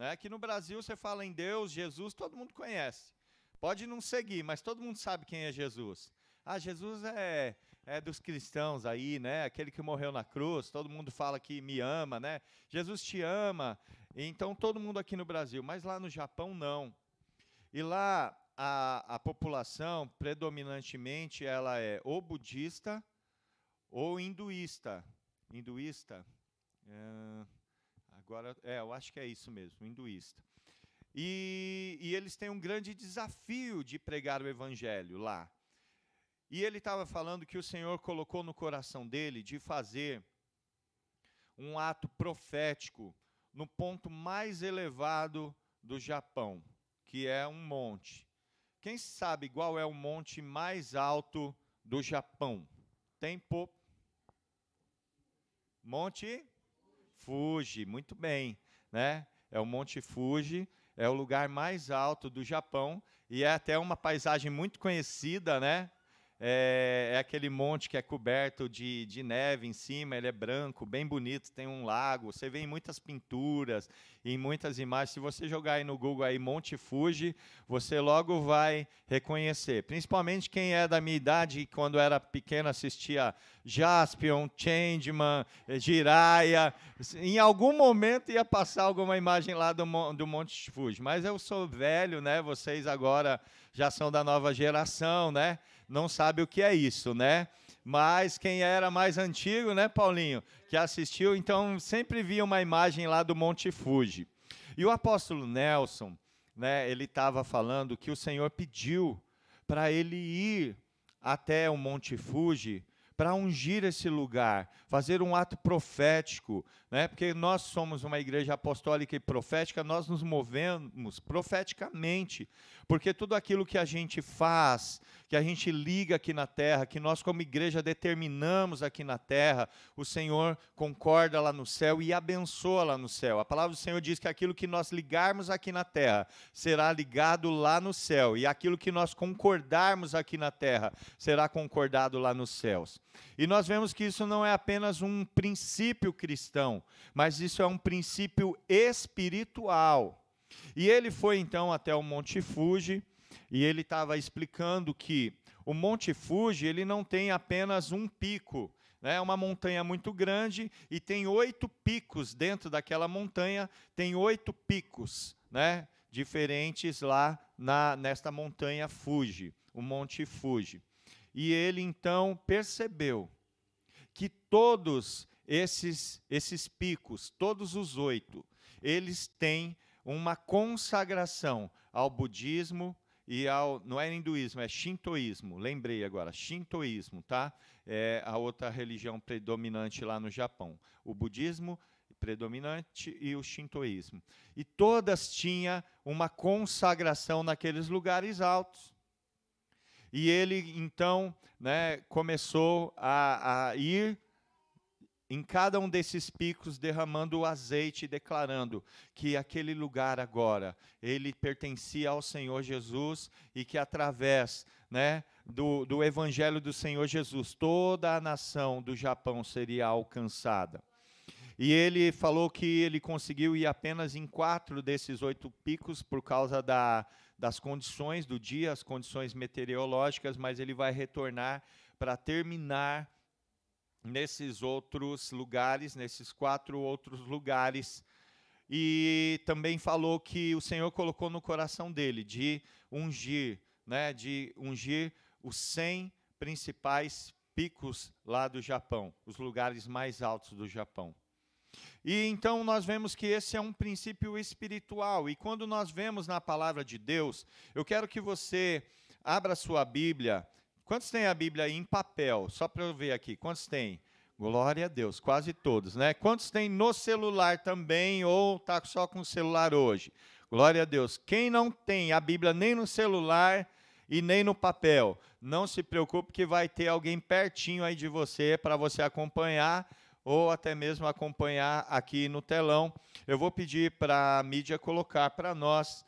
né? Aqui no Brasil, você fala em Deus, Jesus, todo mundo conhece. Pode não seguir, mas todo mundo sabe quem é Jesus. Ah, Jesus é dos cristãos aí, né? Aquele que morreu na cruz, todo mundo fala que me ama, né? Jesus te ama. Então, todo mundo aqui no Brasil, mas lá no Japão, não. E lá, a população, predominantemente, ela é ou budista ou hinduísta. Hinduísta? Agora, eu acho que é isso mesmo, hinduísta. E eles têm um grande desafio de pregar o evangelho lá. E ele estava falando que o Senhor colocou no coração dele de fazer um ato profético no ponto mais elevado do Japão, que é um monte. Quem sabe qual é o monte mais alto do Japão? Monte Fuji, muito bem, né? É o Monte Fuji, é o lugar mais alto do Japão e é até uma paisagem muito conhecida, né? É aquele monte que é coberto de neve em cima, ele é branco, bem bonito, tem um lago. Você vê em muitas pinturas, em muitas imagens. Se você jogar aí no Google aí Monte Fuji, você logo vai reconhecer. Principalmente quem é da minha idade, quando era pequeno assistia Jaspion, Changeman, Jiraiya. Em algum momento ia passar alguma imagem lá do Monte Fuji. Mas eu sou velho, né? Vocês agora já são da nova geração, né? Não sabe o que é isso, né? Mas quem era mais antigo, né, Paulinho, que assistiu, então sempre via uma imagem lá do Monte Fuji. E o apóstolo Nelson, né, ele estava falando que o Senhor pediu para ele ir até o Monte Fuji para ungir esse lugar, fazer um ato profético, né? Porque nós somos uma igreja apostólica e profética, nós nos movemos profeticamente, porque tudo aquilo que a gente faz, que a gente liga aqui na terra, que nós como igreja determinamos aqui na terra, o Senhor concorda lá no céu e abençoa lá no céu. A palavra do Senhor diz que aquilo que nós ligarmos aqui na terra será ligado lá no céu, e aquilo que nós concordarmos aqui na terra será concordado lá nos céus. E nós vemos que isso não é apenas um princípio cristão, mas isso é um princípio espiritual. E ele foi então até o Monte Fuji, e ele estava explicando que o Monte Fuji ele não tem apenas um pico, né? É uma montanha muito grande e tem 8 picos dentro daquela montanha, tem 8 picos, né? Diferentes lá nesta montanha Fuji, o Monte Fuji. E ele então percebeu que todos esses picos, todos os 8, eles têm uma consagração ao budismo e não é hinduísmo, é shintoísmo, lembrei agora, shintoísmo, tá? É a outra religião predominante lá no Japão. O budismo predominante e o shintoísmo. E todas tinham uma consagração naqueles lugares altos. E ele, então, né, começou a ir em cada um desses picos, derramando o azeite e declarando que aquele lugar agora, ele pertencia ao Senhor Jesus e que através, né, do evangelho do Senhor Jesus, toda a nação do Japão seria alcançada. E ele falou que ele conseguiu ir apenas em 4 desses 8 picos por causa das condições do dia, as condições meteorológicas, mas ele vai retornar para terminar nesses outros lugares, nesses 4 outros lugares. E também falou que o Senhor colocou no coração dele de ungir, né, os 100 principais picos lá do Japão, os lugares mais altos do Japão. E então nós vemos que esse é um princípio espiritual. E quando nós vemos na palavra de Deus, eu quero que você abra a sua Bíblia. Quantos têm a Bíblia aí em papel? Só para eu ver aqui. Quantos têm? Glória a Deus, quase todos, né? Quantos têm no celular também ou está só com o celular hoje? Glória a Deus. Quem não tem a Bíblia nem no celular e nem no papel, não se preocupe que vai ter alguém pertinho aí de você para você acompanhar ou até mesmo acompanhar aqui no telão. Eu vou pedir para a mídia colocar para nós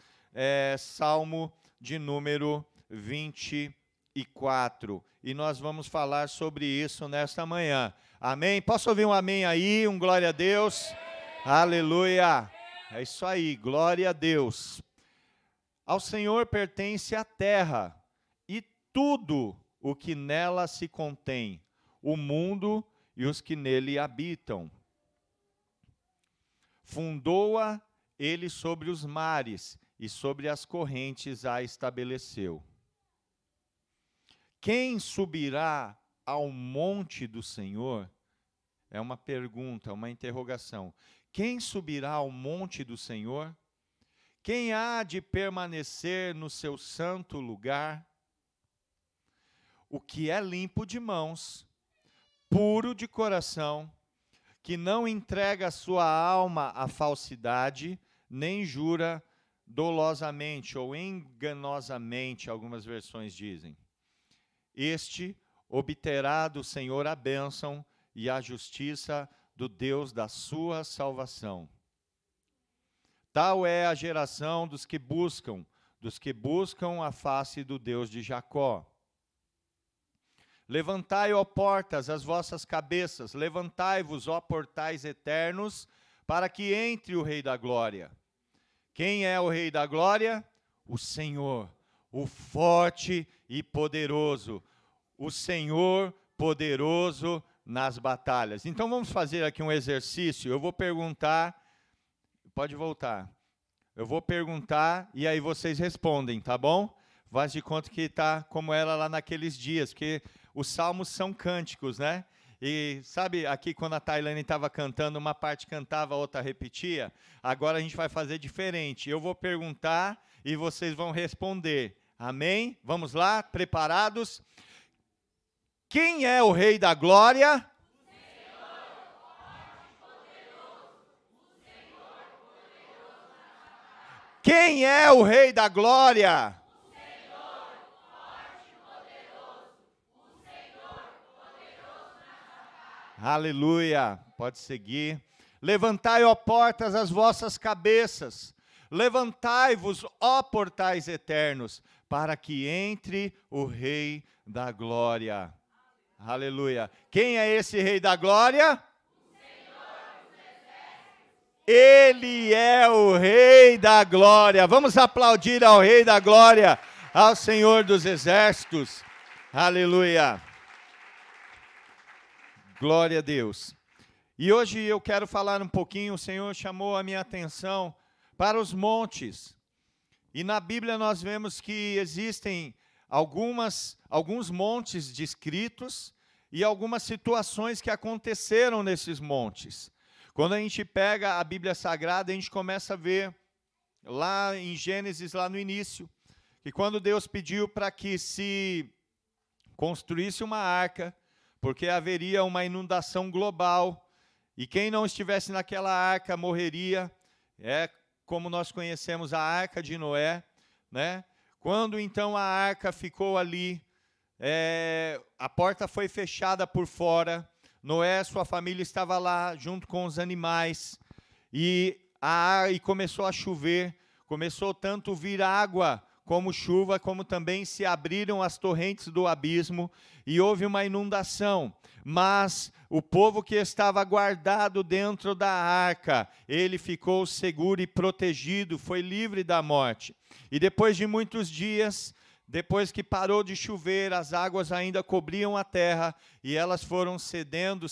Salmo de número 24. E nós vamos falar sobre isso nesta manhã. Amém? Posso ouvir um amém aí? Um glória a Deus? Aleluia! É isso aí, glória a Deus. Ao Senhor pertence a terra e tudo o que nela se contém, o mundo e os que nele habitam. Fundou-a ele sobre os mares e sobre as correntes a estabeleceu. Quem subirá ao monte do Senhor? É uma pergunta, uma interrogação. Quem subirá ao monte do Senhor? Quem há de permanecer no seu santo lugar? O que é limpo de mãos, puro de coração, que não entrega a sua alma à falsidade, nem jura dolosamente ou enganosamente, algumas versões dizem. Este obterá do Senhor a bênção e a justiça do Deus da sua salvação. Tal é a geração dos que buscam a face do Deus de Jacó. Levantai, ó portas, as vossas cabeças, levantai-vos, ó portais eternos, para que entre o Rei da Glória. Quem é o Rei da Glória? O Senhor, o forte e poderoso, o Senhor poderoso nas batalhas. Então vamos fazer aqui um exercício. Eu vou perguntar, pode voltar. Eu vou perguntar e aí vocês respondem, tá bom? Faz de conta que está como era lá naqueles dias, porque os salmos são cânticos, né? E sabe, aqui quando a Tailane estava cantando, uma parte cantava, a outra repetia. Agora a gente vai fazer diferente. Eu vou perguntar e vocês vão responder. Amém? Vamos lá, preparados? Quem é o Rei da Glória? Quem é o Rei da Glória? Aleluia, pode seguir. Levantai, ó portas, as vossas cabeças. Levantai-vos, ó portais eternos, para que entre o Rei da Glória. Aleluia. Quem é esse Rei da Glória? Ele é o Rei da Glória. Vamos aplaudir ao Rei da Glória, ao Senhor dos Exércitos. Aleluia. Glória a Deus. E hoje eu quero falar um pouquinho, o Senhor chamou a minha atenção para os montes. E na Bíblia nós vemos que existem alguns montes descritos e algumas situações que aconteceram nesses montes. Quando a gente pega a Bíblia Sagrada, a gente começa a ver lá em Gênesis, lá no início, que quando Deus pediu para que se construísse uma arca, porque haveria uma inundação global, e quem não estivesse naquela arca morreria, como nós conhecemos a Arca de Noé, né? Quando então a arca ficou ali, a porta foi fechada por fora, Noé, sua família estava lá junto com os animais, e começou a chover, começou tanto vir água como chuva, como também se abriram as torrentes do abismo, e houve uma inundação. Mas o povo que estava guardado dentro da arca, ele ficou seguro e protegido, foi livre da morte. E depois de muitos dias, depois que parou de chover, as águas ainda cobriam a terra, e elas foram cedendo,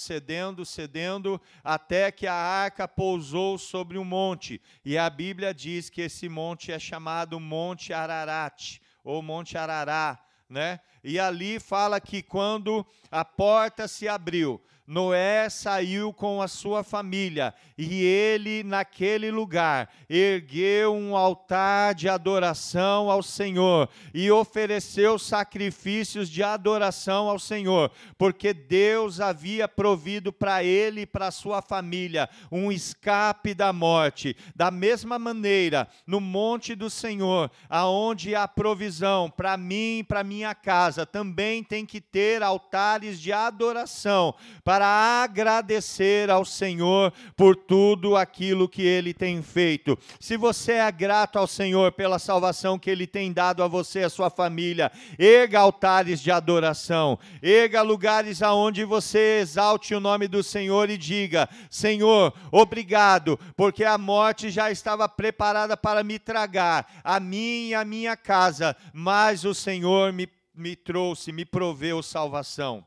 até que a arca pousou sobre um monte. E a Bíblia diz que esse monte é chamado Monte Ararat, ou Monte Arará, né? E ali fala que quando a porta se abriu, Noé saiu com a sua família, e ele, naquele lugar, ergueu um altar de adoração ao Senhor, e ofereceu sacrifícios de adoração ao Senhor, porque Deus havia provido para ele e para a sua família um escape da morte. Da mesma maneira, no monte do Senhor, aonde há provisão para mim e para minha casa, também tem que ter altares de adoração, para para agradecer ao Senhor por tudo aquilo que Ele tem feito. Se você é grato ao Senhor pela salvação que Ele tem dado a você e a sua família, erga altares de adoração, erga lugares aonde você exalte o nome do Senhor e diga: Senhor, obrigado, porque a morte já estava preparada para me tragar, a mim e a minha casa, mas o Senhor me trouxe, me proveu salvação.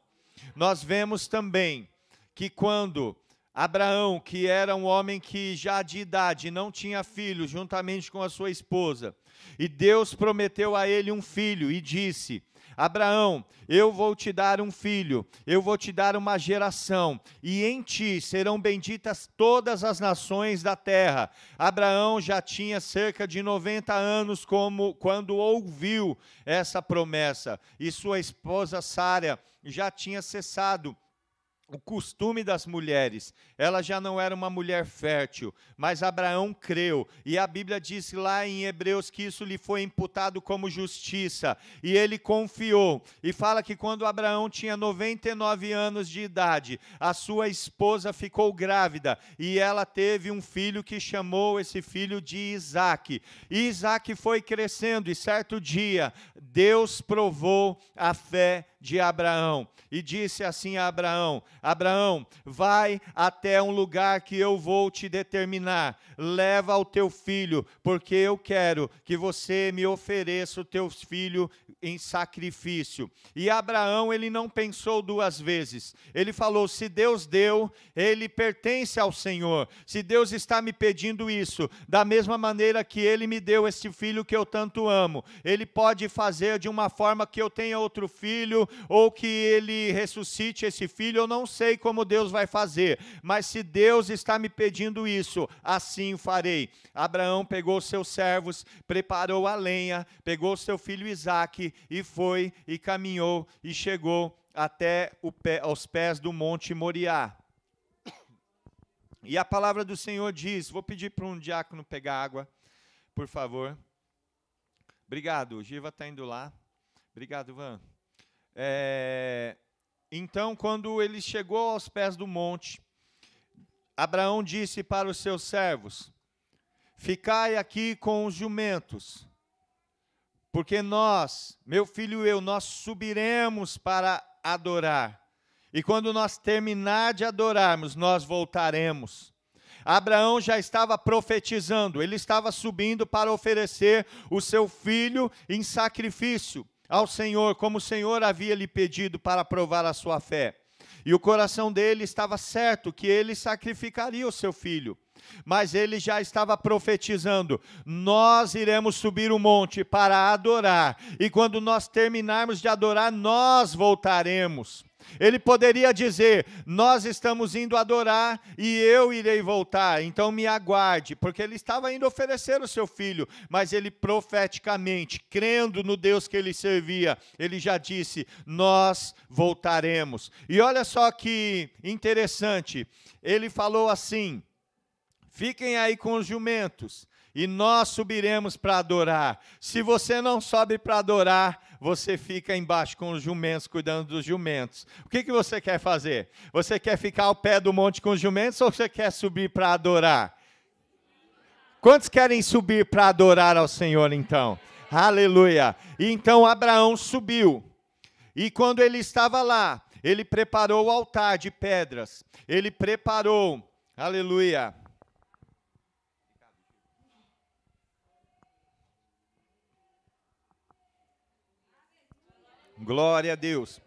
Nós vemos também que quando Abraão, que era um homem que já de idade, não tinha filho, juntamente com a sua esposa, e Deus prometeu a ele um filho e disse: Abraão, eu vou te dar um filho, eu vou te dar uma geração, e em ti serão benditas todas as nações da terra. Abraão já tinha cerca de 90 anos quando ouviu essa promessa, e sua esposa Sara já tinha cessado o costume das mulheres. Ela já não era uma mulher fértil, mas Abraão creu, e a Bíblia diz lá em Hebreus que isso lhe foi imputado como justiça, e ele confiou, e fala que quando Abraão tinha 99 anos de idade, a sua esposa ficou grávida, e ela teve um filho que chamou esse filho de Isaque, e Isaque foi crescendo, e certo dia, Deus provou a fé de Abraão, e disse assim a Abraão: Abraão, vai até um lugar que eu vou te determinar, leva o teu filho, porque eu quero que você me ofereça o teu filho em sacrifício. E Abraão, ele não pensou duas vezes, ele falou: se Deus deu, ele pertence ao Senhor, se Deus está me pedindo isso, da mesma maneira que ele me deu esse filho que eu tanto amo, ele pode fazer de uma forma que eu tenha outro filho, ou que ele ressuscite esse filho, eu não sei como Deus vai fazer, mas se Deus está me pedindo isso, assim farei. Abraão pegou seus servos, preparou a lenha, pegou seu filho Isaque, e foi, e caminhou, e chegou até aos pés do monte Moriá. E a palavra do Senhor diz, vou pedir para um diácono pegar água, por favor. Obrigado, o Giva está indo lá. Obrigado, Van. Então, quando ele chegou aos pés do monte, Abraão disse para os seus servos: ficai aqui com os jumentos, porque nós, meu filho e eu, nós subiremos para adorar. E quando nós terminar de adorarmos, nós voltaremos. Abraão já estava profetizando, ele estava subindo para oferecer o seu filho em sacrifício ao Senhor, como o Senhor havia lhe pedido para provar a sua fé. E o coração dele estava certo que ele sacrificaria o seu filho. Mas ele já estava profetizando: nós iremos subir o monte para adorar, e quando nós terminarmos de adorar, nós voltaremos. Ele poderia dizer: nós estamos indo adorar e eu irei voltar, então me aguarde, porque ele estava indo oferecer o seu filho, mas ele profeticamente, crendo no Deus que ele servia, ele já disse: nós voltaremos. E olha só que interessante, ele falou assim: fiquem aí com os jumentos, e nós subiremos para adorar. Se você não sobe para adorar, você fica embaixo com os jumentos, cuidando dos jumentos. O que você quer fazer? Você quer ficar ao pé do monte com os jumentos, ou você quer subir para adorar? Quantos querem subir para adorar ao Senhor, então? Aleluia! E então Abraão subiu, e quando ele estava lá, ele preparou o altar de pedras, ele preparou, aleluia, glória a Deus.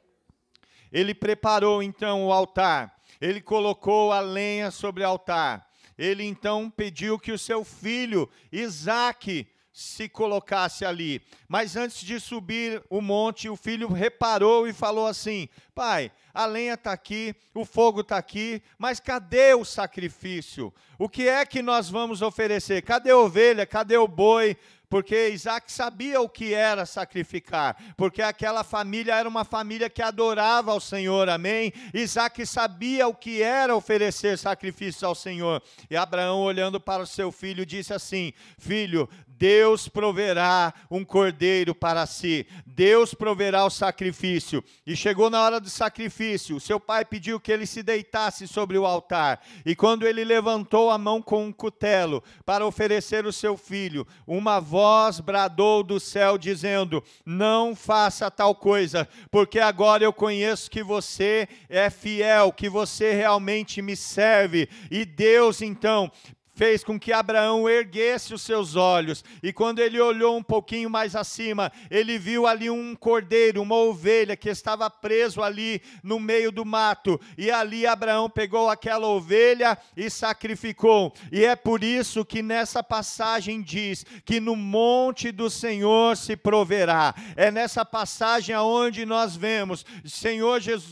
Ele preparou então o altar, ele colocou a lenha sobre o altar, ele então pediu que o seu filho Isaque se colocasse ali. Mas antes de subir o monte, o filho reparou e falou assim: pai, a lenha está aqui, o fogo está aqui, mas cadê o sacrifício? O que é que nós vamos oferecer? Cadê a ovelha? Cadê o boi? Porque Isaque sabia o que era sacrificar, porque aquela família era uma família que adorava ao Senhor, amém? Isaque sabia o que era oferecer sacrifício ao Senhor. E Abraão, olhando para o seu filho, disse assim: filho, Deus proverá um cordeiro para si. Deus proverá o sacrifício. E chegou na hora do sacrifício. Seu pai pediu que ele se deitasse sobre o altar. E quando ele levantou a mão com um cutelo para oferecer o seu filho, uma voz bradou do céu dizendo: não faça tal coisa, porque agora eu conheço que você é fiel, que você realmente me serve. E Deus então fez com que Abraão erguesse os seus olhos, e quando ele olhou um pouquinho mais acima, ele viu ali um cordeiro, uma ovelha que estava preso ali no meio do mato, e ali Abraão pegou aquela ovelha e sacrificou. E é por isso que nessa passagem diz que no monte do Senhor se proverá. É nessa passagem aonde nós vemos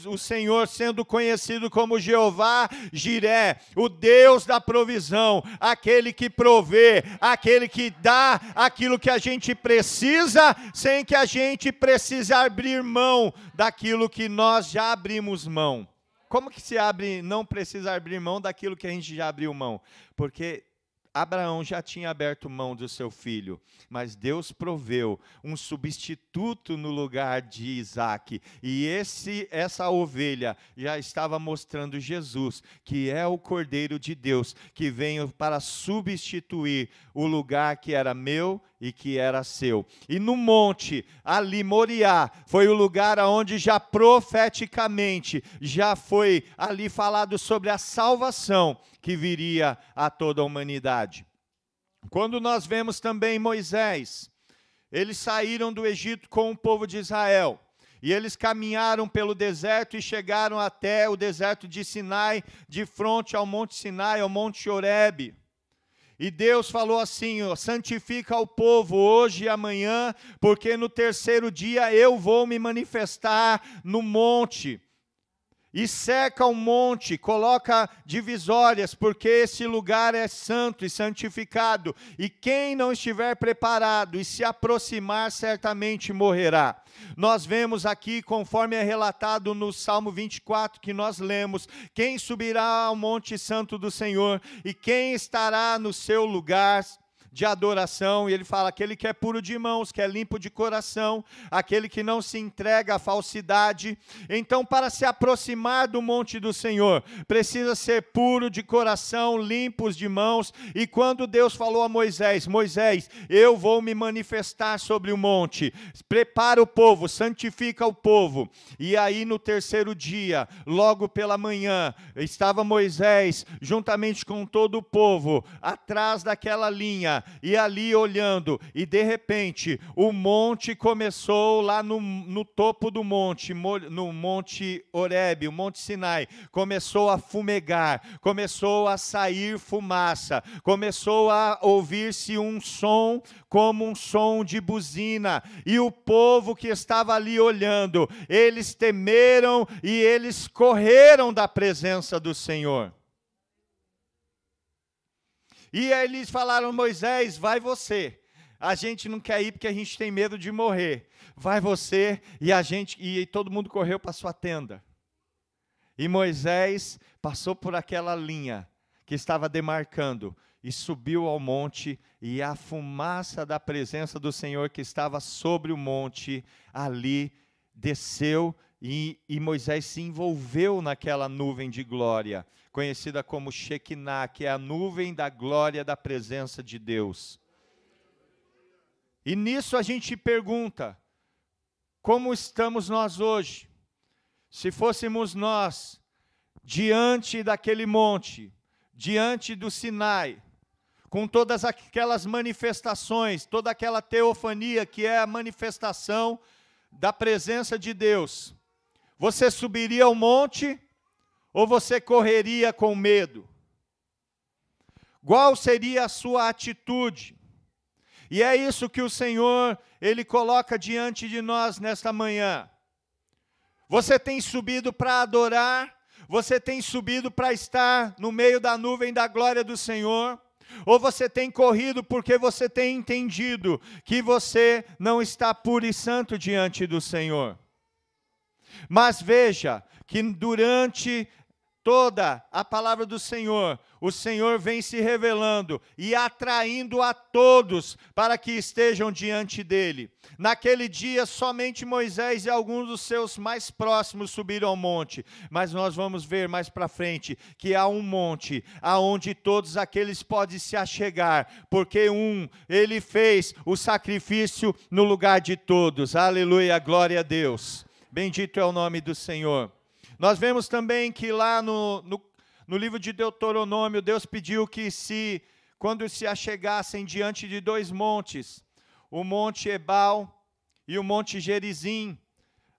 o Senhor sendo conhecido como Jeová Jiré, o Deus da provisão, aquele que provê, aquele que dá aquilo que a gente precisa, sem que a gente precise abrir mão daquilo que nós já abrimos mão. Como que se abre, não precisa abrir mão daquilo que a gente já abriu mão? Porque Abraão já tinha aberto mão do seu filho, mas Deus proveu um substituto no lugar de Isaque. E essa ovelha já estava mostrando Jesus, que é o Cordeiro de Deus, que veio para substituir o lugar que era meu e que era seu. E no monte, ali, Moriá, foi o lugar onde já profeticamente, já foi ali falado sobre a salvação que viria a toda a humanidade. Quando nós vemos também Moisés, eles saíram do Egito com o povo de Israel, e eles caminharam pelo deserto e chegaram até o deserto de Sinai, de frente ao Monte Sinai, ao Monte Horebe. E Deus falou assim: santifica o povo hoje e amanhã, porque no terceiro dia eu vou me manifestar no monte. E cerca o monte, coloca divisórias, porque esse lugar é santo e santificado. E quem não estiver preparado e se aproximar, certamente morrerá. Nós vemos aqui, conforme é relatado no Salmo 24, que nós lemos: quem subirá ao monte santo do Senhor, e quem estará no seu lugar de adoração. E ele fala: aquele que é puro de mãos, que é limpo de coração, aquele que não se entrega à falsidade. Então, para se aproximar do monte do Senhor, precisa ser puro de coração, limpos de mãos. E quando Deus falou a Moisés: Moisés, eu vou me manifestar sobre o monte, prepara o povo, santifica o povo. E aí no terceiro dia, logo pela manhã, estava Moisés juntamente com todo o povo atrás daquela linha, e ali olhando, e de repente o monte começou lá no topo do monte, no Monte Horebe, o Monte Sinai, começou a fumegar, começou a sair fumaça, começou a ouvir-se um som como um som de buzina, e o povo que estava ali olhando, eles temeram e eles correram da presença do Senhor. E eles falaram: Moisés, vai você. A gente não quer ir porque a gente tem medo de morrer. Vai você. E todo mundo correu para sua tenda. E Moisés passou por aquela linha que estava demarcando e subiu ao monte, e a fumaça da presença do Senhor que estava sobre o monte ali desceu, e Moisés se envolveu naquela nuvem de glória, conhecida como Shekinah, que é a nuvem da glória da presença de Deus. E nisso a gente pergunta: como estamos nós hoje? Se fôssemos nós diante daquele monte, diante do Sinai, com todas aquelas manifestações, toda aquela teofania que é a manifestação da presença de Deus, você subiria ao monte ou você correria com medo? Qual seria a sua atitude? E é isso que o Senhor, Ele coloca diante de nós nesta manhã. Você tem subido para adorar? Você tem subido para estar no meio da nuvem da glória do Senhor? Ou você tem corrido porque você tem entendido que você não está puro e santo diante do Senhor? Mas veja que durante toda a palavra do Senhor, o Senhor vem se revelando e atraindo a todos para que estejam diante dele. Naquele dia, somente Moisés e alguns dos seus mais próximos subiram ao monte, mas nós vamos ver mais para frente que há um monte aonde todos aqueles podem se achegar, porque ele fez o sacrifício no lugar de todos. Aleluia, glória a Deus. Bendito é o nome do Senhor. Nós vemos também que lá no livro de Deuteronômio, Deus pediu que quando se achegassem diante de dois montes, o Monte Ebal e o Monte Gerizim,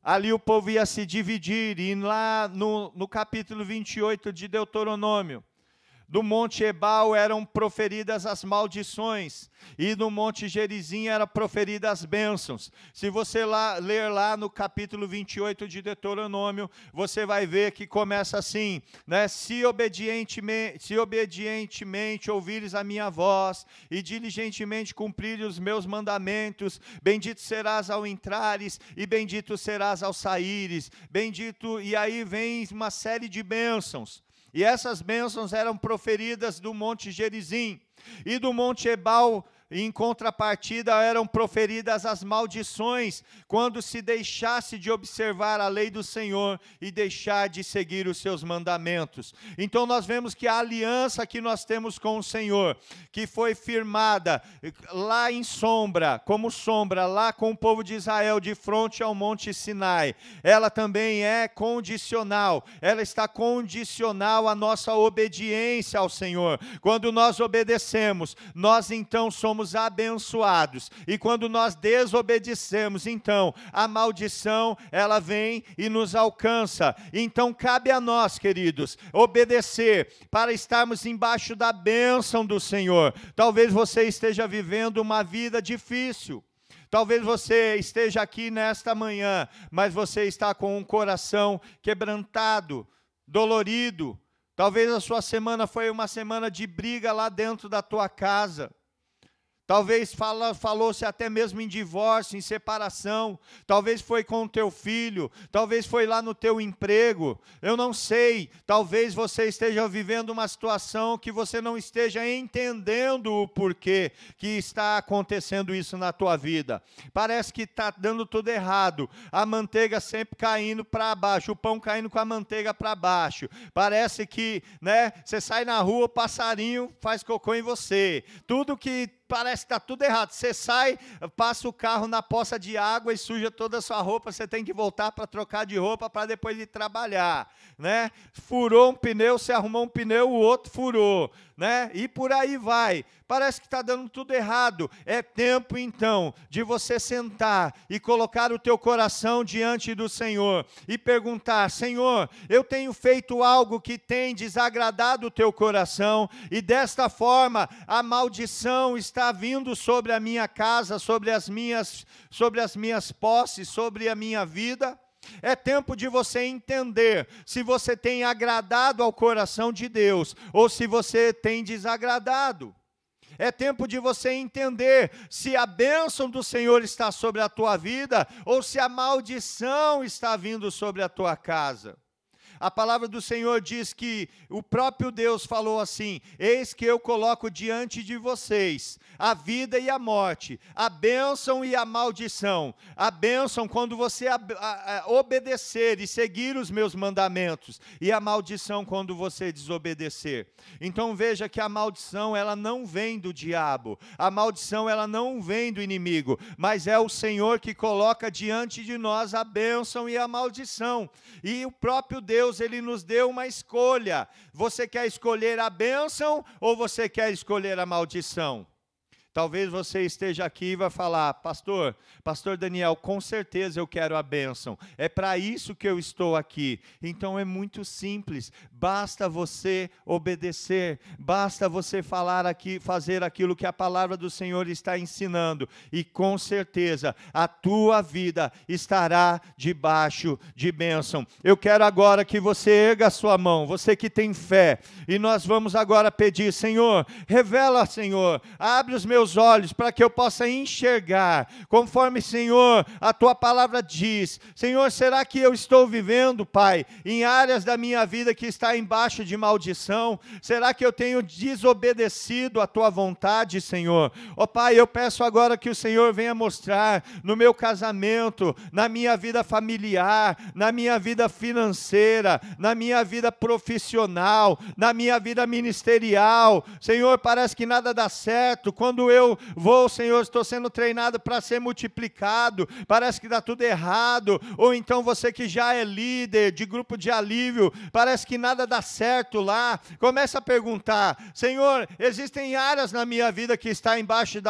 ali o povo ia se dividir, e lá no capítulo 28 de Deuteronômio, do Monte Ebal eram proferidas as maldições, e no Monte Gerizim eram proferidas as bênçãos. Se você ler lá no capítulo 28 de Deuteronômio, você vai ver que começa assim, né? Se obedientemente ouvires a minha voz, e diligentemente cumprires os meus mandamentos, bendito serás ao entrares, e bendito serás ao saíres, bendito, e aí vem uma série de bênçãos. E essas bênçãos eram proferidas do Monte Gerizim. E do Monte Ebal, em contrapartida, eram proferidas as maldições, quando se deixasse de observar a lei do Senhor e deixar de seguir os seus mandamentos. Então nós vemos que a aliança que nós temos com o Senhor, que foi firmada lá em sombra, como sombra, lá com o povo de Israel, de frente ao Monte Sinai, ela também é condicional, ela está condicional à nossa obediência ao Senhor. Quando nós obedecemos, nós então somos abençoados, e quando nós desobedecemos, então a maldição ela vem e nos alcança. Então cabe a nós, queridos, obedecer para estarmos embaixo da bênção do Senhor. Talvez você esteja vivendo uma vida difícil, talvez você esteja aqui nesta manhã, mas você está com um coração quebrantado, dolorido. Talvez a sua semana foi uma semana de briga lá dentro da tua casa. Talvez falou-se até mesmo em divórcio, em separação. Talvez foi com o teu filho. Talvez foi lá no teu emprego. Eu não sei. Talvez você esteja vivendo uma situação que você não esteja entendendo o porquê que está acontecendo isso na tua vida. Parece que está dando tudo errado. A manteiga sempre caindo para baixo. O pão caindo com a manteiga para baixo. Parece que, né, você sai na rua, o passarinho faz cocô em você. Tudo que parece que está tudo errado. Você sai, passa o carro na poça de água e suja toda a sua roupa, você tem que voltar para trocar de roupa para depois ir trabalhar, né? Furou um pneu, você arrumou um pneu, o outro furou, né? E por aí vai. Parece que está dando tudo errado. É tempo então de você sentar e colocar o teu coração diante do Senhor e perguntar: Senhor, eu tenho feito algo que tem desagradado o teu coração, e desta forma a maldição está vindo sobre a minha casa, sobre as minhas posses, sobre a minha vida. É tempo de você entender se você tem agradado ao coração de Deus ou se você tem desagradado. É tempo de você entender se a bênção do Senhor está sobre a tua vida ou se a maldição está vindo sobre a tua casa. A palavra do Senhor diz que o próprio Deus falou assim: eis que eu coloco diante de vocês a vida e a morte, a bênção e a maldição. A bênção quando você obedecer e seguir os meus mandamentos, e a maldição quando você desobedecer. Então veja que a maldição ela não vem do diabo, a maldição ela não vem do inimigo, mas é o Senhor que coloca diante de nós a bênção e a maldição. E o próprio Deus, ele nos deu uma escolha. Você quer escolher a bênção ou você quer escolher a maldição? Talvez você esteja aqui e vai falar: pastor Daniel, com certeza eu quero a bênção. É para isso que eu estou aqui. Então é muito simples. Basta você obedecer. Basta você fazer aquilo que a palavra do Senhor está ensinando. E com certeza a tua vida estará debaixo de bênção. Eu quero agora que você erga a sua mão, você que tem fé. E nós vamos agora pedir: Senhor, revela, Senhor, abre os meus meus olhos, para que eu possa enxergar, conforme, Senhor, a Tua palavra diz. Senhor, será que eu estou vivendo, Pai, em áreas da minha vida que está embaixo de maldição? Será que eu tenho desobedecido a Tua vontade, Senhor? Ó Pai, eu peço agora que o Senhor venha mostrar no meu casamento, na minha vida familiar, na minha vida financeira, na minha vida profissional, na minha vida ministerial. Senhor, parece que nada dá certo. Quando eu vou, Senhor, estou sendo treinado para ser multiplicado, parece que dá tudo errado. Ou então você que já é líder de grupo de alívio, parece que nada dá certo lá. Começa a perguntar: Senhor, existem áreas na minha vida que está embaixo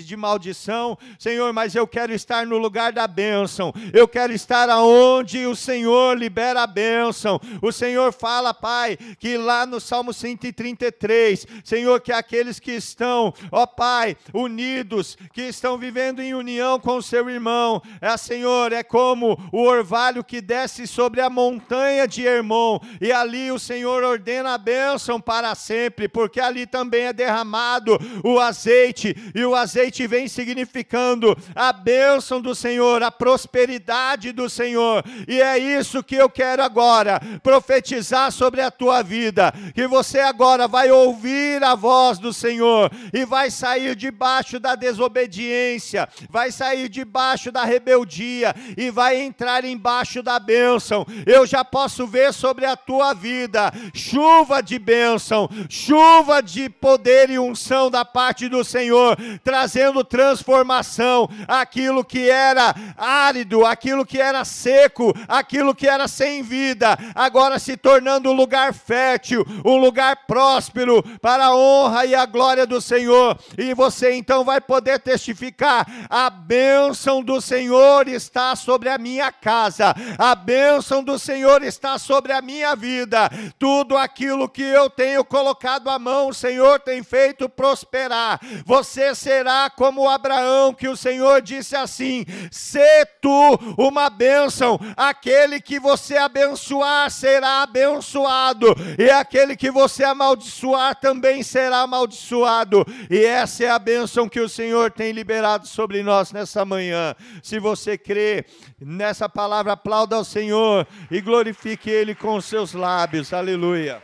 de maldição, Senhor, mas eu quero estar no lugar da bênção. Eu quero estar aonde o Senhor libera a bênção. O Senhor fala, Pai, que lá no Salmo 133, Senhor, que aqueles que estão, ó Pai, unidos, que estão vivendo em união com o seu irmão, Senhor, é como o orvalho que desce sobre a montanha de Hermon, e ali o Senhor ordena a bênção para sempre, porque ali também é derramado o azeite, e o azeite vem significando a bênção do Senhor, a prosperidade do Senhor. E é isso que eu quero agora profetizar sobre a tua vida, que você agora vai ouvir a voz do Senhor e vai sair debaixo da desobediência, vai sair debaixo da rebeldia e vai entrar embaixo da bênção. Eu já posso ver sobre a tua vida chuva de bênção, chuva de poder e unção da parte do Senhor, trazendo transformação. Aquilo que era árido, aquilo que era seco, aquilo que era sem vida, agora se tornando um lugar fértil, um lugar próspero para a honra e a glória do Senhor. E você então vai poder testificar: a bênção do Senhor está sobre a minha casa, a bênção do Senhor está sobre a minha vida. Tudo aquilo que eu tenho colocado a mão, o Senhor tem feito prosperar. Você será como Abraão, que o Senhor disse assim: sê tu uma bênção, aquele que você abençoar será abençoado, e aquele que você amaldiçoar também será amaldiçoado. E essa é a bênção que o Senhor tem liberado sobre nós nessa manhã. Se você crê nessa palavra, aplauda ao Senhor e glorifique Ele com os seus lábios. Aleluia.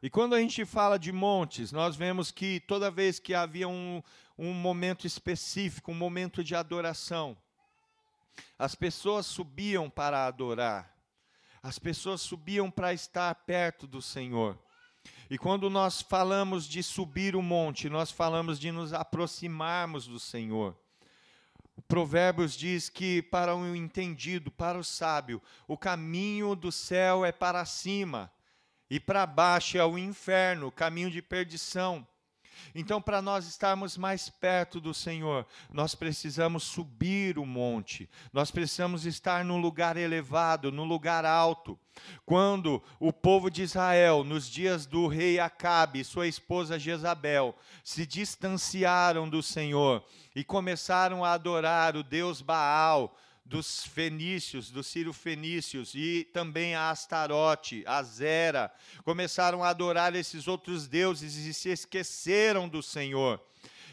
E quando a gente fala de montes, nós vemos que toda vez que havia um momento específico, um momento de adoração, as pessoas subiam para adorar, as pessoas subiam para estar perto do Senhor. E quando nós falamos de subir o monte, nós falamos de nos aproximarmos do Senhor. O Provérbios diz que para o entendido, para o sábio, o caminho do céu é para cima, e para baixo é o inferno, o caminho de perdição. Então, para nós estarmos mais perto do Senhor, nós precisamos subir o monte, nós precisamos estar num lugar elevado, num lugar alto. Quando o povo de Israel, nos dias do rei Acabe e sua esposa Jezabel, se distanciaram do Senhor e começaram a adorar o Deus Baal, dos fenícios, dos sírio-fenícios, e também a Astarote, a Zera, começaram a adorar esses outros deuses e se esqueceram do Senhor.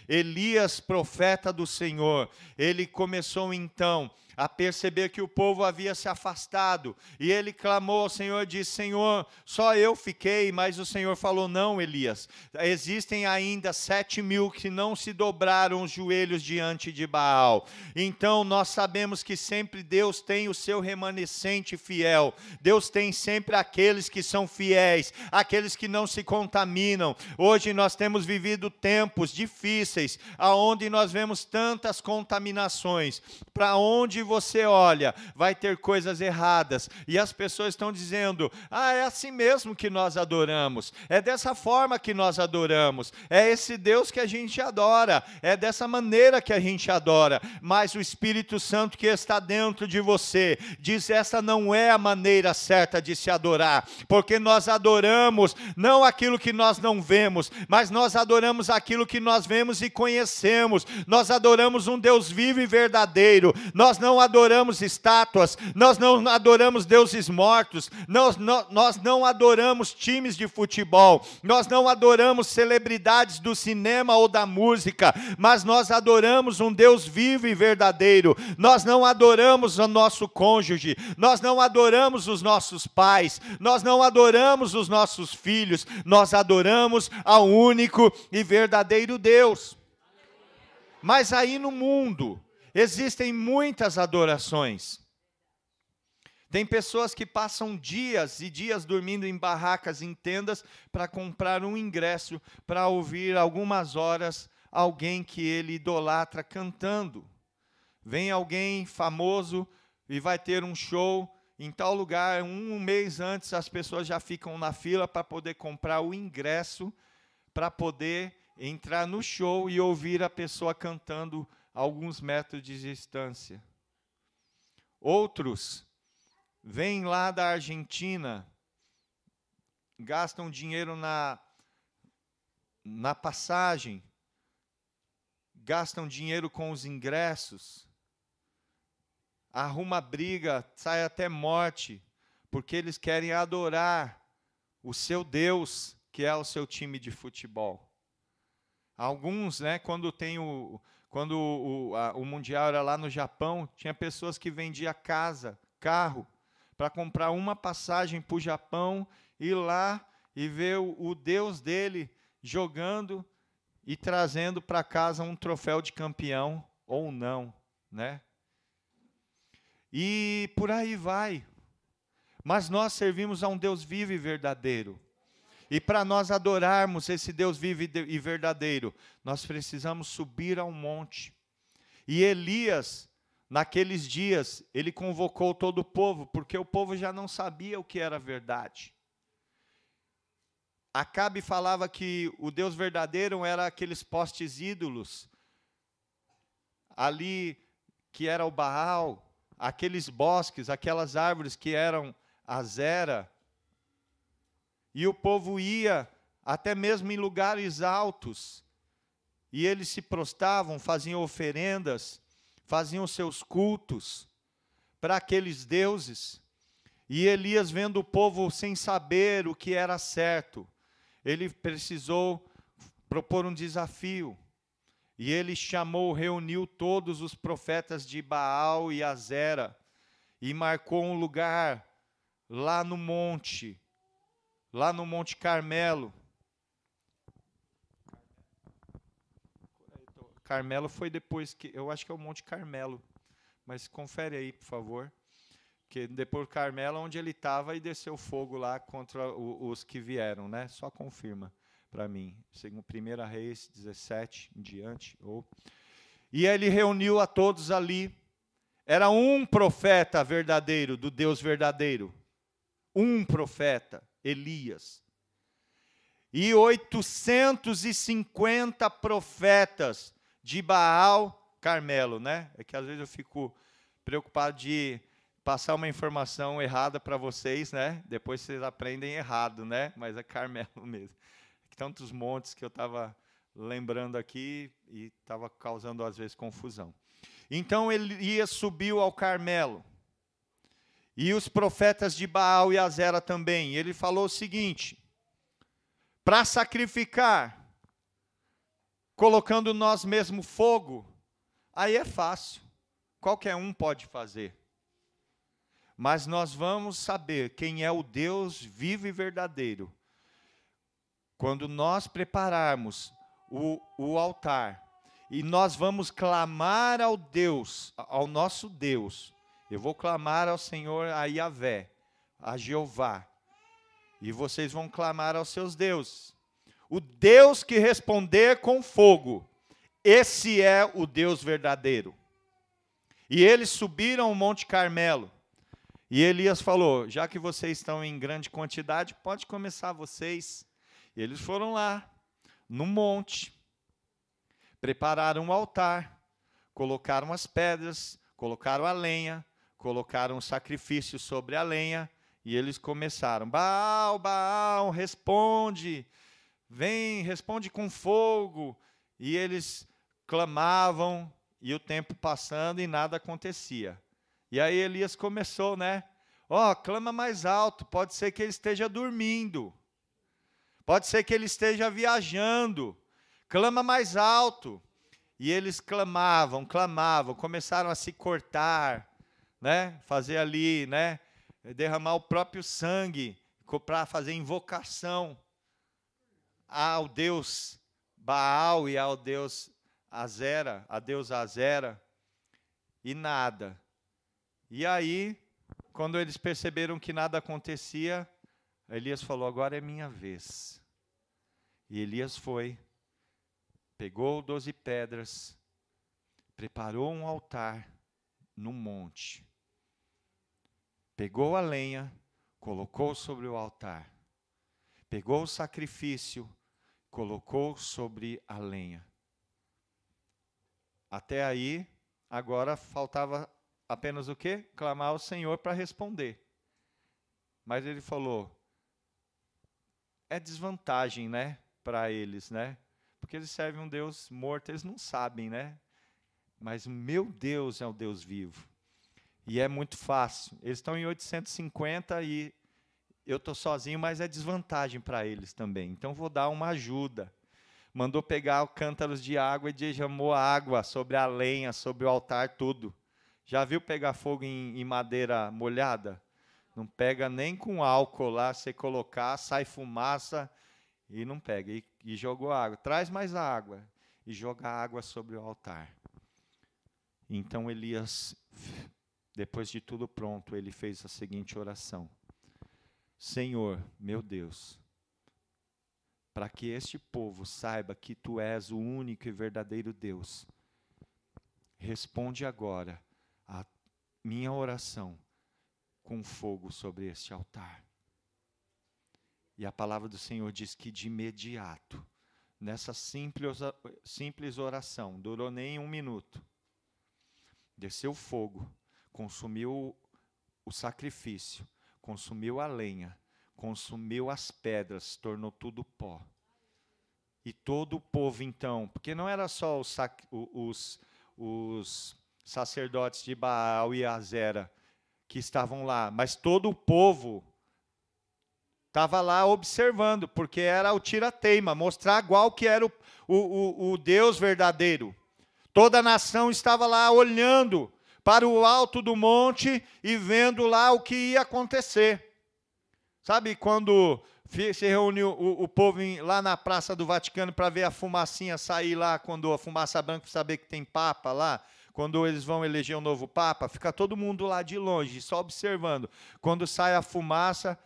Elias, profeta do Senhor, ele começou então a perceber que o povo havia se afastado, e ele clamou ao Senhor e disse: Senhor, só eu fiquei. Mas o Senhor falou: não, Elias, existem ainda 7.000 que não se dobraram os joelhos diante de Baal. Então nós sabemos que sempre Deus tem o seu remanescente fiel, Deus tem sempre aqueles que são fiéis, aqueles que não se contaminam. Hoje nós temos vivido tempos difíceis, aonde nós vemos tantas contaminações. Para onde você olha, vai ter coisas erradas, e as pessoas estão dizendo: é assim mesmo que nós adoramos, é dessa forma que nós adoramos, é esse Deus que a gente adora, é dessa maneira que a gente adora. Mas o Espírito Santo que está dentro de você diz: essa não é a maneira certa de se adorar, porque nós adoramos não aquilo que nós não vemos, mas nós adoramos aquilo que nós vemos e conhecemos. Nós adoramos um Deus vivo e verdadeiro. Nós não não adoramos estátuas, nós não adoramos deuses mortos, nós não adoramos times de futebol, nós não adoramos celebridades do cinema ou da música, mas nós adoramos um Deus vivo e verdadeiro. Nós não adoramos o nosso cônjuge, nós não adoramos os nossos pais, nós não adoramos os nossos filhos, nós adoramos ao único e verdadeiro Deus. Mas aí no mundo existem muitas adorações. Tem pessoas que passam dias e dias dormindo em barracas, em tendas, para comprar um ingresso, para ouvir algumas horas alguém que ele idolatra cantando. Vem alguém famoso e vai ter um show em tal lugar, um mês antes as pessoas já ficam na fila para poder comprar o ingresso, para poder entrar no show e ouvir a pessoa cantando a alguns metros de distância. Outros vêm lá da Argentina, gastam dinheiro na passagem, gastam dinheiro com os ingressos, arruma briga, sai até morte, porque eles querem adorar o seu Deus, que é o seu time de futebol. Alguns, né, quando o Mundial era lá no Japão, tinha pessoas que vendiam casa, carro, para comprar uma passagem para o Japão, ir lá e ver o Deus dele jogando e trazendo para casa um troféu de campeão, ou não, né? E por aí vai. Mas nós servimos a um Deus vivo e verdadeiro. E para nós adorarmos esse Deus vivo e verdadeiro, nós precisamos subir ao monte. E Elias, naqueles dias, ele convocou todo o povo, porque o povo já não sabia o que era verdade. Acabe falava que o Deus verdadeiro era aqueles postes ídolos, ali que era o Baal, aqueles bosques, aquelas árvores que eram Azera. E o povo ia até mesmo em lugares altos, e eles se prostravam, faziam oferendas, faziam seus cultos para aqueles deuses. E Elias, vendo o povo sem saber o que era certo, ele precisou propor um desafio. E ele reuniu todos os profetas de Baal e Azera, e marcou um lugar lá no Monte Carmelo. Carmelo foi depois que, eu acho que é o Monte Carmelo, mas confere aí, por favor, que depois do Carmelo, onde ele estava, e desceu fogo lá contra os que vieram, né? Só confirma para mim, segundo 1 Reis 17 em diante. E ele reuniu a todos ali. Era um profeta verdadeiro, do Deus verdadeiro. Um profeta, Elias. E 850 profetas de Baal, Carmelo, né? É que às vezes eu fico preocupado de passar uma informação errada para vocês, né? Depois vocês aprendem errado, né? Mas é Carmelo mesmo. Tantos montes que eu estava lembrando aqui e estava causando às vezes confusão. Então Elias subiu ao Carmelo. E os profetas de Baal e Azera também. E ele falou o seguinte: para sacrificar, colocando nós mesmo fogo, aí é fácil. Qualquer um pode fazer. Mas nós vamos saber quem é o Deus vivo e verdadeiro quando nós prepararmos o altar e nós vamos clamar ao Deus, ao nosso Deus. Eu vou clamar ao Senhor, a Yahvé, a Jeová. E vocês vão clamar aos seus deuses. O Deus que responder com fogo, esse é o Deus verdadeiro. E eles subiram ao Monte Carmelo. E Elias falou: já que vocês estão em grande quantidade, pode começar vocês. E eles foram lá, no monte, prepararam um altar, colocaram as pedras, colocaram a lenha, colocaram o sacrifício sobre a lenha, e eles começaram: Baal, Baal, responde, vem, responde com fogo. E eles clamavam, e o tempo passando e nada acontecia. E aí Elias começou, né? Ó, clama mais alto, pode ser que ele esteja dormindo. Pode ser que ele esteja viajando. Clama mais alto. E eles clamavam, começaram a se cortar, né? Fazer ali, né? Derramar o próprio sangue para fazer invocação ao Deus Baal e ao Deus Azera, a deusa Azera, e nada. E aí, quando eles perceberam que nada acontecia, Elias falou, agora é minha vez. E Elias foi, pegou 12 pedras, preparou um altar no monte, pegou a lenha, colocou sobre o altar, pegou o sacrifício, colocou sobre a lenha. Até aí, agora faltava apenas o quê? Clamar ao Senhor para responder. Mas ele falou, é desvantagem, né, para eles, né? Porque eles servem um Deus morto, eles não sabem, né? Mas meu Deus é o Deus vivo. E é muito fácil. Eles estão em 850 e eu estou sozinho, mas é desvantagem para eles também. Então vou dar uma ajuda. Mandou pegar cântaros de água e derramou água sobre a lenha, sobre o altar, tudo. Já viu pegar fogo em madeira molhada? Não pega nem com álcool lá, você colocar, sai fumaça e não pega. E jogou água. Traz mais água. E joga água sobre o altar. Então Elias, depois de tudo pronto, ele fez a seguinte oração. Senhor, meu Deus, para que este povo saiba que Tu és o único e verdadeiro Deus, responde agora a minha oração com fogo sobre este altar. E a palavra do Senhor diz que de imediato, nessa simples oração, durou nem 1 minuto, desceu fogo, consumiu o sacrifício, consumiu a lenha, consumiu as pedras, tornou tudo pó. E todo o povo, então, porque não era só os sacerdotes de Baal e Azera que estavam lá, mas todo o povo estava lá observando, porque era o tira-teima, mostrar qual que era o Deus verdadeiro. Toda a nação estava lá olhando para o alto do monte e vendo lá o que ia acontecer. Sabe quando se reúne o povo lá na Praça do Vaticano para ver a fumacinha sair lá, quando a fumaça branca, para saber que tem papa lá, quando eles vão eleger um novo papa, fica todo mundo lá de longe, só observando. Quando sai a fumaça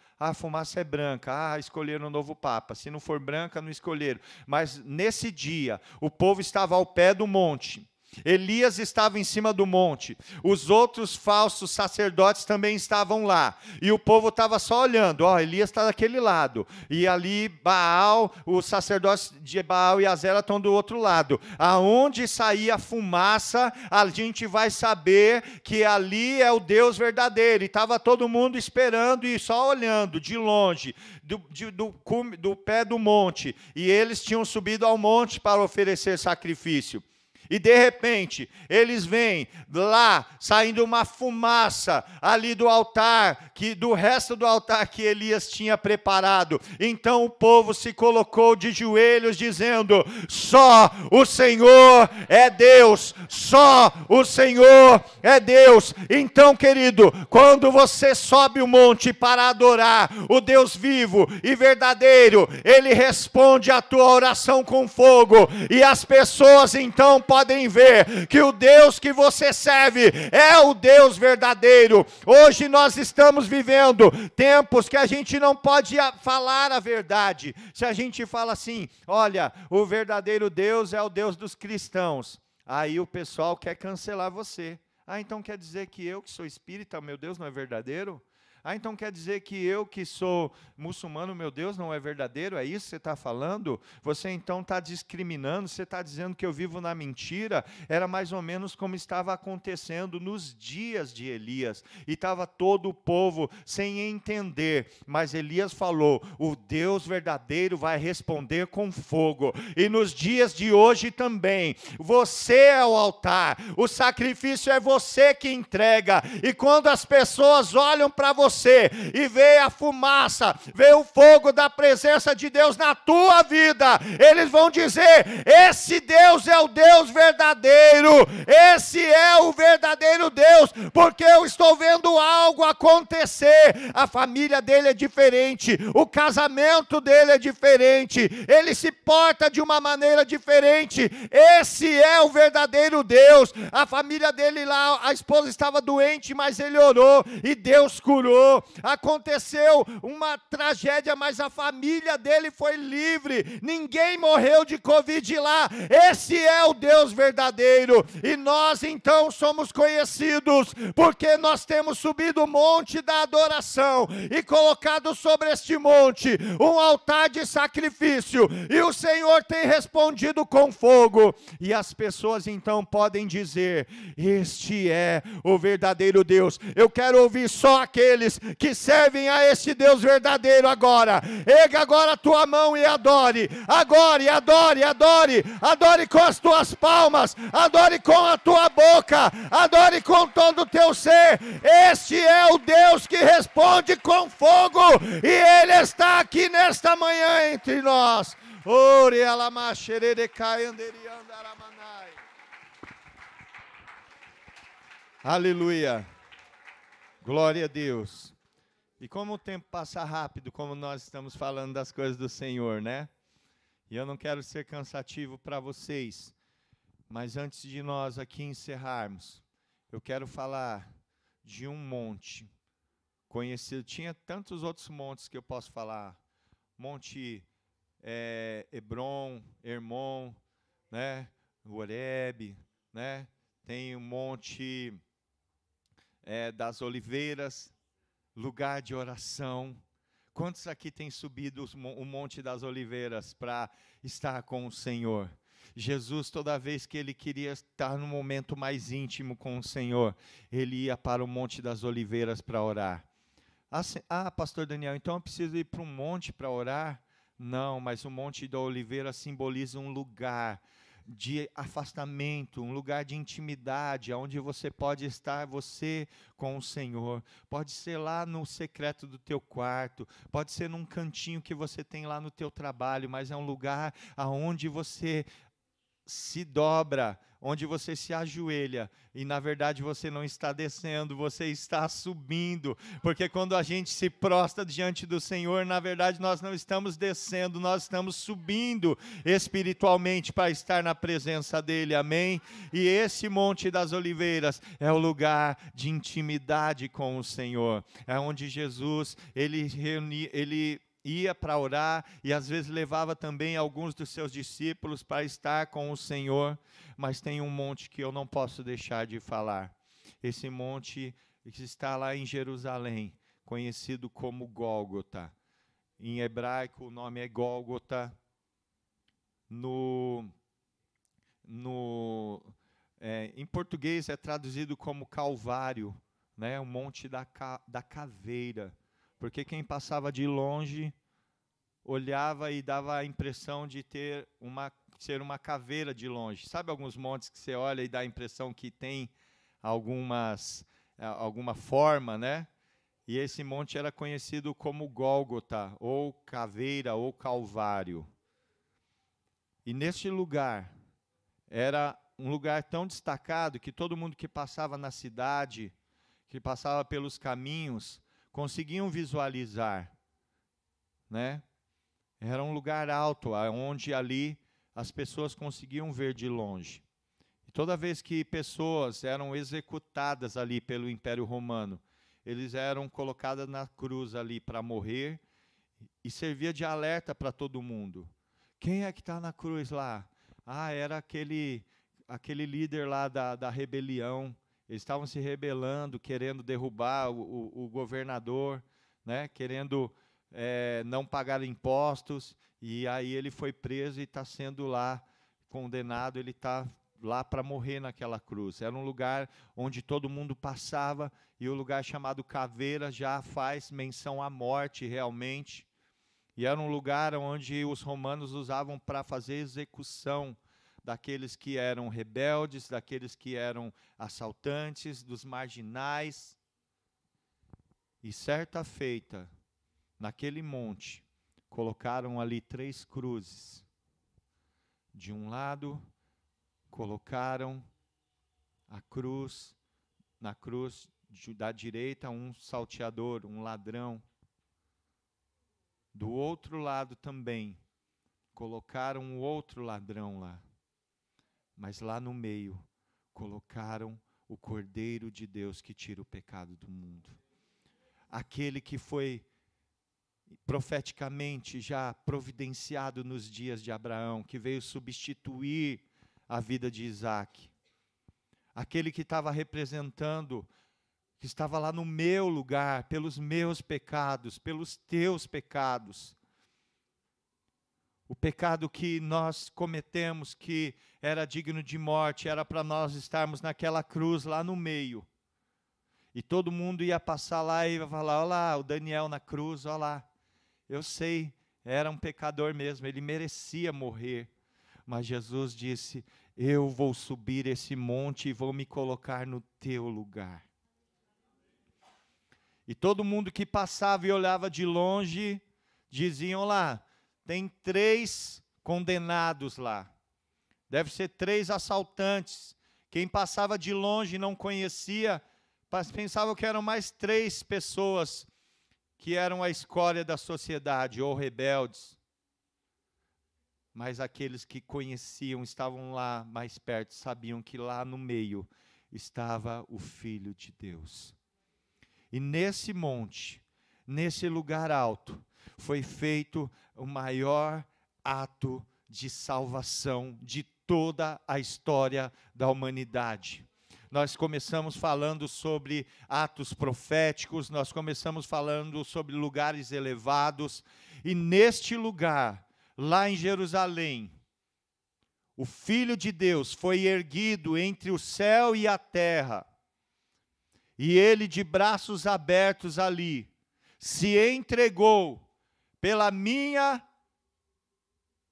é branca, escolheram um novo papa. Se não for branca, não escolheram. Mas nesse dia, o povo estava ao pé do monte. Elias estava em cima do monte, os outros falsos sacerdotes também estavam lá, e o povo estava só olhando, Elias está daquele lado, e ali Baal, os sacerdotes de Baal e Azera estão do outro lado. Aonde saía a fumaça, a gente vai saber que ali é o Deus verdadeiro, e estava todo mundo esperando e só olhando, de longe, do pé do monte, e eles tinham subido ao monte para oferecer sacrifício. E de repente, eles veem lá, saindo uma fumaça ali do altar, do resto do altar que Elias tinha preparado. Então o povo se colocou de joelhos, dizendo, só o Senhor é Deus, só o Senhor é Deus. Então, querido, quando você sobe o monte para adorar o Deus vivo e verdadeiro, Ele responde a tua oração com fogo, e as pessoas então podem ver que o Deus que você serve é o Deus verdadeiro. Hoje nós estamos vivendo tempos que a gente não pode falar a verdade. Se a gente fala assim, olha, o verdadeiro Deus é o Deus dos cristãos, aí o pessoal quer cancelar você. Então quer dizer que eu que sou espírita, meu Deus não é verdadeiro? Ah, então quer dizer que eu que sou muçulmano, meu Deus, não é verdadeiro? É isso que você está falando? Você então está discriminando, você está dizendo que eu vivo na mentira? Era mais ou menos como estava acontecendo nos dias de Elias. E estava todo o povo sem entender. Mas Elias falou, o Deus verdadeiro vai responder com fogo. E nos dias de hoje também, você é o altar, o sacrifício é você que entrega. E quando as pessoas olham para você e vê a fumaça, vê o fogo da presença de Deus na tua vida, eles vão dizer, esse Deus é o Deus verdadeiro, esse é o verdadeiro Deus, porque eu estou vendo algo acontecer. A família dele é diferente, o casamento dele é diferente, ele se porta de uma maneira diferente. Esse é o verdadeiro Deus. A família dele lá, a esposa estava doente, mas ele orou e Deus curou. Aconteceu uma tragédia, mas a família dele foi livre. Ninguém morreu de Covid lá. Esse é o Deus verdadeiro. E nós então somos conhecidos porque nós temos subido o monte da adoração e colocado sobre este monte um altar de sacrifício. E o Senhor tem respondido com fogo. E as pessoas então podem dizer, este é o verdadeiro Deus. Eu quero ouvir só aqueles que servem a este Deus verdadeiro agora. Erga agora a tua mão e adore. Agora, adore, adore. Adore com as tuas palmas. Adore com a tua boca. Adore com todo o teu ser. Este é o Deus que responde com fogo. E Ele está aqui nesta manhã entre nós. Ore alamaxerere caenderi andaramanai. Aleluia. Glória a Deus. E como o tempo passa rápido, como nós estamos falando das coisas do Senhor, né? E eu não quero ser cansativo para vocês, mas antes de nós aqui encerrarmos, eu quero falar de um monte conhecido. Tinha tantos outros montes que eu posso falar. Monte Hebron, Hermon, né? Horebe, né? Tem o monte das oliveiras, lugar de oração. Quantos aqui têm subido o monte das oliveiras para estar com o Senhor? Jesus, toda vez que ele queria estar no momento mais íntimo com o Senhor, ele ia para o monte das oliveiras para orar. Pastor Daniel, então eu preciso ir para um monte para orar? Não, mas o monte da oliveira simboliza um lugar de afastamento, um lugar de intimidade, onde você pode estar, você com o Senhor. Pode ser lá no secreto do teu quarto, pode ser num cantinho que você tem lá no teu trabalho, mas é um lugar aonde você se dobra, onde você se ajoelha, e na verdade você não está descendo, você está subindo, porque quando a gente se prostra diante do Senhor, na verdade nós não estamos descendo, nós estamos subindo espiritualmente para estar na presença dEle, amém? E esse Monte das Oliveiras é o lugar de intimidade com o Senhor, é onde Jesus, ele ia para orar e às vezes levava também alguns dos seus discípulos para estar com o Senhor, mas tem um monte que eu não posso deixar de falar. Esse monte que está lá em Jerusalém, conhecido como Gólgota. Em hebraico o nome é Gólgota. Em português é traduzido como Calvário, né? O monte da caveira. Porque quem passava de longe olhava e dava a impressão de ser uma caveira de longe. Sabe alguns montes que você olha e dá a impressão que tem alguma forma, né? E esse monte era conhecido como Gólgota, ou caveira, ou Calvário. E neste lugar, era um lugar tão destacado que todo mundo que passava na cidade, que passava pelos caminhos, conseguiam visualizar, né? Era um lugar alto, onde ali as pessoas conseguiam ver de longe. E toda vez que pessoas eram executadas ali pelo Império Romano, eles eram colocados na cruz ali para morrer, e servia de alerta para todo mundo. Quem é que está na cruz lá? Era aquele líder lá da rebelião. Eles estavam se rebelando, querendo derrubar o governador, né? Querendo não pagar impostos. E aí ele foi preso e está sendo lá condenado. Ele está lá para morrer naquela cruz. Era um lugar onde todo mundo passava, e o lugar chamado Caveira já faz menção à morte realmente. E era um lugar onde os romanos usavam para fazer execução daqueles que eram rebeldes, daqueles que eram assaltantes, dos marginais. E certa feita, naquele monte, colocaram ali 3 cruzes. De um lado, colocaram a cruz, na cruz da direita, um salteador, um ladrão. Do outro lado também, colocaram um outro ladrão lá. Mas lá no meio, colocaram o Cordeiro de Deus que tira o pecado do mundo. Aquele que foi profeticamente já providenciado nos dias de Abraão, que veio substituir a vida de Isaac. Aquele que estava representando, que estava lá no meu lugar, pelos meus pecados, pelos teus pecados. O pecado que nós cometemos, que era digno de morte, era para nós estarmos naquela cruz lá no meio. E todo mundo ia passar lá e ia falar: olha lá, o Daniel na cruz, olha lá. Eu sei, era um pecador mesmo, ele merecia morrer. Mas Jesus disse: eu vou subir esse monte e vou me colocar no teu lugar. E todo mundo que passava e olhava de longe, diziam lá: tem 3 condenados lá. Deve ser 3 assaltantes. Quem passava de longe e não conhecia, pensava que eram mais 3 pessoas que eram a escória da sociedade, ou rebeldes. Mas aqueles que conheciam, estavam lá mais perto, sabiam que lá no meio estava o Filho de Deus. E nesse monte, nesse lugar alto, foi feito o maior ato de salvação de toda a história da humanidade. Nós começamos falando sobre atos proféticos, nós começamos falando sobre lugares elevados, e neste lugar, lá em Jerusalém, o Filho de Deus foi erguido entre o céu e a terra, e ele, de braços abertos ali, se entregou pela minha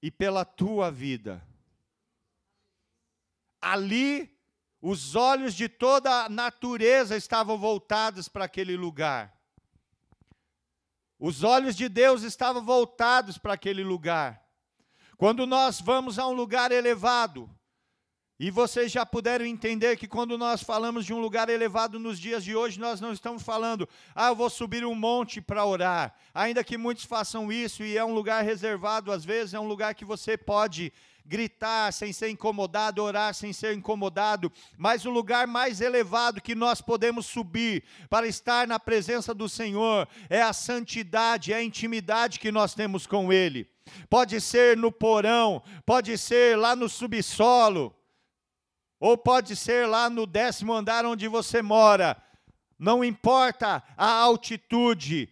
e pela tua vida. Ali, os olhos de toda a natureza estavam voltados para aquele lugar. Os olhos de Deus estavam voltados para aquele lugar. Quando nós vamos a um lugar elevado, e vocês já puderam entender que quando nós falamos de um lugar elevado nos dias de hoje, nós não estamos falando: eu vou subir um monte para orar. Ainda que muitos façam isso, e é um lugar reservado, às vezes é um lugar que você pode gritar sem ser incomodado, orar sem ser incomodado, mas o lugar mais elevado que nós podemos subir para estar na presença do Senhor é a santidade, é a intimidade que nós temos com Ele. Pode ser no porão, pode ser lá no subsolo, ou pode ser lá no 10º andar onde você mora. Não importa a altitude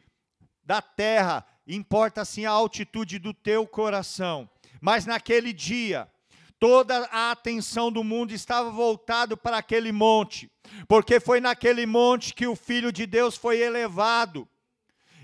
da terra, importa sim a altitude do teu coração. Mas naquele dia, toda a atenção do mundo estava voltada para aquele monte, porque foi naquele monte que o Filho de Deus foi elevado.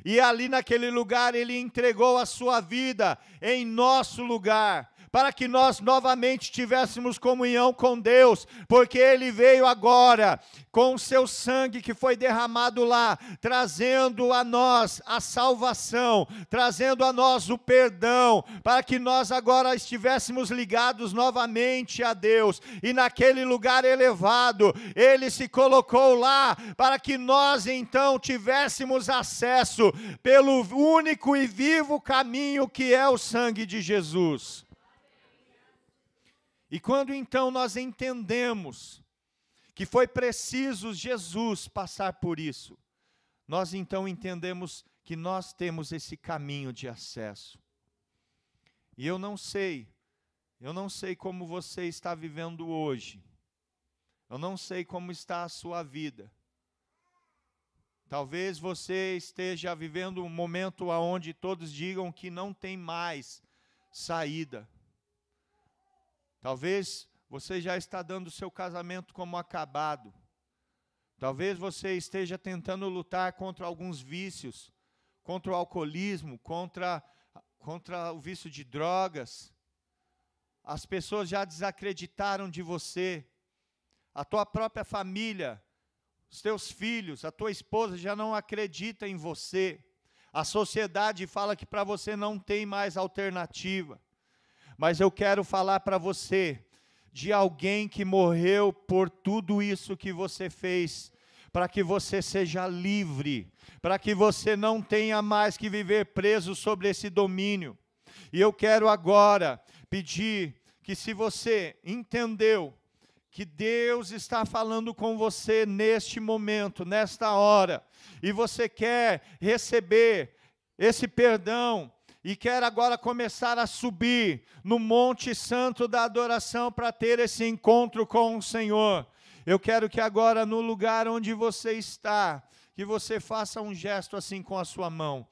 E ali naquele lugar ele entregou a sua vida em nosso lugar, para que nós novamente tivéssemos comunhão com Deus, porque Ele veio agora, com o seu sangue que foi derramado lá, trazendo a nós a salvação, trazendo a nós o perdão, para que nós agora estivéssemos ligados novamente a Deus, e naquele lugar elevado, Ele se colocou lá, para que nós então tivéssemos acesso pelo único e vivo caminho que é o sangue de Jesus. E quando então nós entendemos que foi preciso Jesus passar por isso, nós então entendemos que nós temos esse caminho de acesso. E eu não sei como você está vivendo hoje, Eu não sei como está a sua vida. Talvez você esteja vivendo um momento onde todos digam que não tem mais saída. Talvez você já está dando o seu casamento como acabado. Talvez você esteja tentando lutar contra alguns vícios, contra o alcoolismo, contra o vício de drogas. As pessoas já desacreditaram de você. A tua própria família, os teus filhos, a tua esposa já não acredita em você. A sociedade fala que para você não tem mais alternativa. Mas eu quero falar para você de alguém que morreu por tudo isso que você fez, para que você seja livre, para que você não tenha mais que viver preso sobre esse domínio. E eu quero agora pedir que, se você entendeu que Deus está falando com você neste momento, nesta hora, e você quer receber esse perdão, e quer agora começar a subir no Monte Santo da adoração para ter esse encontro com o Senhor, eu quero que agora, no lugar onde você está, que você faça um gesto assim com a sua mão.